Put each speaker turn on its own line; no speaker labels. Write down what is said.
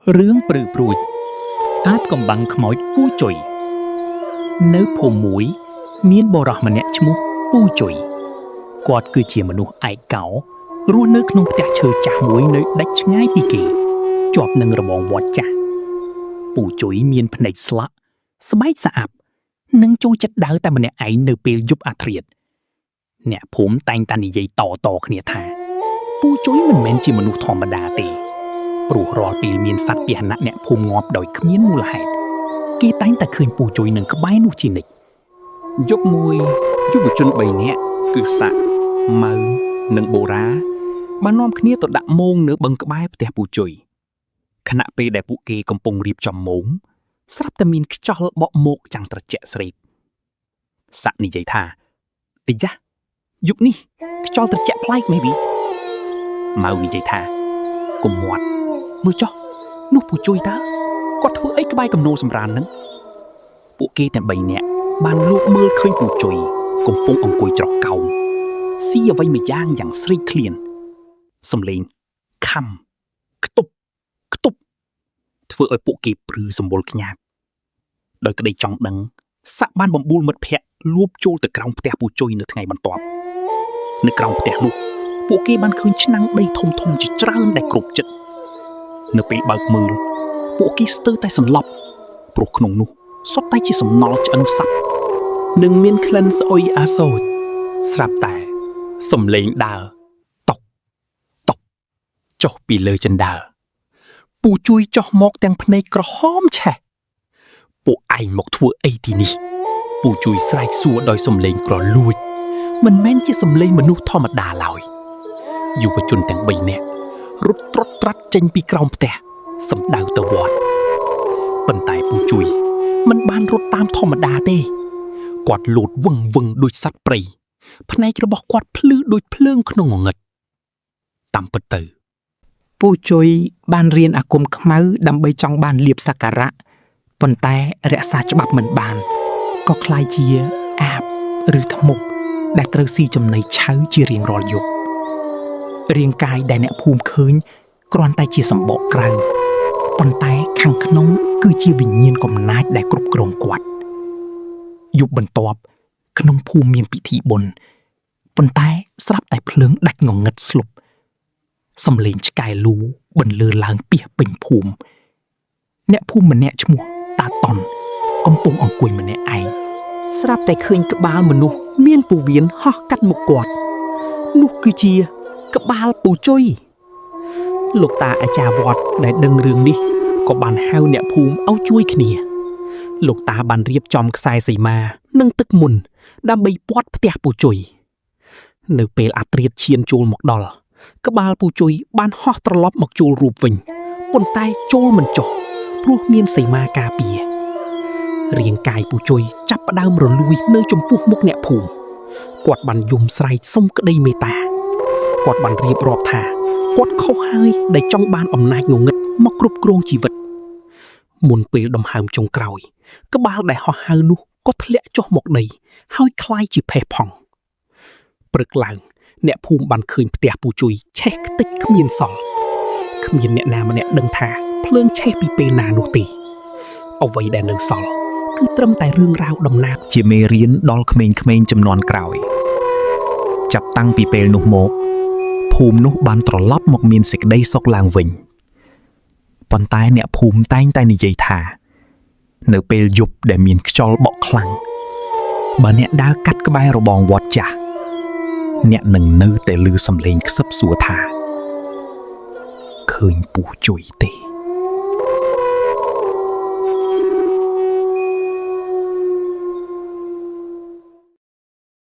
Rướng prư prụi átកំបាំងខ្មោចពូជុយនៅភូមិមួយមានបុរសម្នាក់ឈ្មោះពូជុយគាត់គឺជាមនុស្សឯកោរស់នៅក្នុងផ្ទះឈើចាស់មួយនៅដាច់ឆ្ងាយពីគេជាប់នឹងរបងវត្តចាស់ពូជុយមានភ្នែកស្លាក់ស្បែកស្អាប់និងចូលចិត្តដើរតែម្នាក់ឯងនៅពេលយប់អាធ្រាត្រអ្នកភូមិតែងតែនិយាយតគ្នាថាពូជុយមិនមែនជាមនុស្សធម្មតាទេព្រោះរាល់ពេលមានសត្វពាហនៈអ្នកភូមិងាប់ដោយគ្មានមូលហេតុគេតែងតែឃើញពូជុយនឹងក្បែរនោះជានិច្ចយប់មួយយុវជន3នាក់គឺសាក់ម៉ៅនិងបូរ៉ាបាននាំគ្នាទៅដាក់មងនៅបឹងក្បែរផ្ទះពូជុយខណៈពេលដែលពួកគេកំពុងរៀបចំមងស្រាប់តែមានខ្យល់បក់មកចាំងត្រជាក់ស្រេកសាក់និយាយថាអីយ៉ាយប់នេះខ្យល់ត្រជាក់ប្លែកមែនវីម៉ៅនិយាយថាកុំមាត់មើលចុះនោះពូជុយតើគាត់ធ្វើអីក្បែរគំនោសម្រានហ្នឹងពួកគេទាំង3នាក់បានលួកមើលឃើញពូជុយកំពុងអង្គុយច្រកកោងស៊ីអ្វីមួយយ៉ាងស្រេកឃ្លានសំឡេងខំខ្ទប់ធ្វើឲ្យពួកគេព្រឺសម្បុរខ្ញាប់ដោយក្តីចង់ដឹងសាក់បានបំបួលមិត្តភ័ក្តិលួបចូលទៅក្រោមផ្ទះពូជុយនៅថ្ងៃបន្ទាប់នៅក្រោមផ្ទះនោះពួកគេបានឃើញឆ្នាំងដីធំជាច្រើនដែលគ្រប់ចិត្តនៅពេលបើកមើលពួកគេស្ទើរតែសន្លប់ព្រោះក្នុងនោះសុទ្ធតែជាសំណល់ឆ្អិនសត្វនិងមានក្លិនស្អុយអាសូតស្រាប់តែសំឡេងដើរតុកចុះពីលើជណ្ដើរពូជួយចុះមកទាំងភ្នែកក្រហមឆេះពួកឯងមកធ្វើអីទីនេះពូជួយស្រែកសួរដោយសំឡេងក្រលួចមិនមែនជាសំឡេងមនុស្សធម្មតាឡើយយុវជនទាំង3នាក់រត់ត្រុតត្រាត់ចេញពីក្រោមផ្ទះសម្ដៅទៅវត្តប៉ុន្តែពូជួយមិនបានរត់តាមធម្មតាទេគាត់លោតវឹងដូចសត្វព្រៃភ្នែករបស់គាត់ភ្លឺដូចភ្លើងក្នុងងងឹតតាមពិតទៅពូជួយបានរៀនអាគមខ្មៅដើម្បីចង់បានលៀបសក្ការៈប៉ុន្តែរក្សាច្បាប់មិនបានក៏คล้ายជាអាបឬធ្មប់ដែលត្រូវស៊ីចំណីឆៅជារៀងរាល់យប់រាងកាយដែលអ្នកភូមិឃើញគ្រាន់តែជាសម្បកក្រៅប៉ុន្តែខាងក្នុងគឺជាវិញ្ញាណកំណាចដែលគ្រប់គ្រងគាត់យប់បន្ទាប់ក្នុងភូមិមានពិធីបុណ្យប៉ុន្តែស្រាប់តែភ្លើងដាច់ងងឹតស្លុបសំឡេងឆ្កែលូបន្លឺឡើងពាសពេញភូមិអ្នកភូមិម្នាក់ឈ្មោះតាតនកំពុងអង្គុយម្នាក់ឯងស្រាប់តែឃើញក្បាលមនុស្សមានពោះវៀនហោះកាត់មុខគាត់នោះគឺជាក្បាលពូជុយលោកតាអាចារ្យវត្តដែលដឹងរឿងនេះក៏បានហៅអ្នកភូមិឲ្យជួយគ្នាលោកតាបានរៀបចំខ្សែសីមានិងទឹកមុនដើម្បីព័ទ្ធផ្ទះពូជុយនៅពេលអាត្រាតឈានចូលមកដល់ក្បាលពូជុយបានហោះត្រឡប់មកចូលរូបវិញប៉ុន្តែចូលមិនចុះព្រោះមានសីមាការពាររាងកាយពូជុយចាប់ផ្ដើមរលួយនៅចំពោះមុខអ្នកភូមិគាត់បានយំស្រែកសុំក្តីមេត្តាគាត់បានរៀបរាប់ថាគាត់ខុសហើយដែលចង់បានអំណាចងងឹតមកគ្រប់គ្រងជីវិតមុនពេលដង្ហើមចុងក្រោយក្បាលដែលហោះហើរនោះក៏ធ្លាក់ចុះមកដីហើយคล้ายជាផេះផង់ព្រឹកឡើងអ្នកភូមិបានឃើញផ្ទះពូជុយឆេះខ្ទេចគ្មានសល់គ្មានអ្នកណាម្នាក់ដឹងថាភ្លើងឆេះពីពេលណានោះទេអ្វីដែលនៅសល់គឺត្រឹមតែរឿងរ៉ាវដំណាលជាមេរៀនដល់ក្មេងៗជំនាន់ក្រោយចាប់តាំងពីពេលនោះមកភូមិនោះបានត្រឡប់មកមានសេចក្តីសុខឡើងវិញប៉ុន្តែអ្នកភូមិតែងតែនិយាយថានៅពេលយប់ដែលមានខ្យល់បក់ខ្លាំងបើអ្នកដើរកាត់ក្បែររបងវត្តចាស់អ្នកនឹងនៅតែឮសំឡេងខ្សឹបសួរថាឃើញពូជុយទេ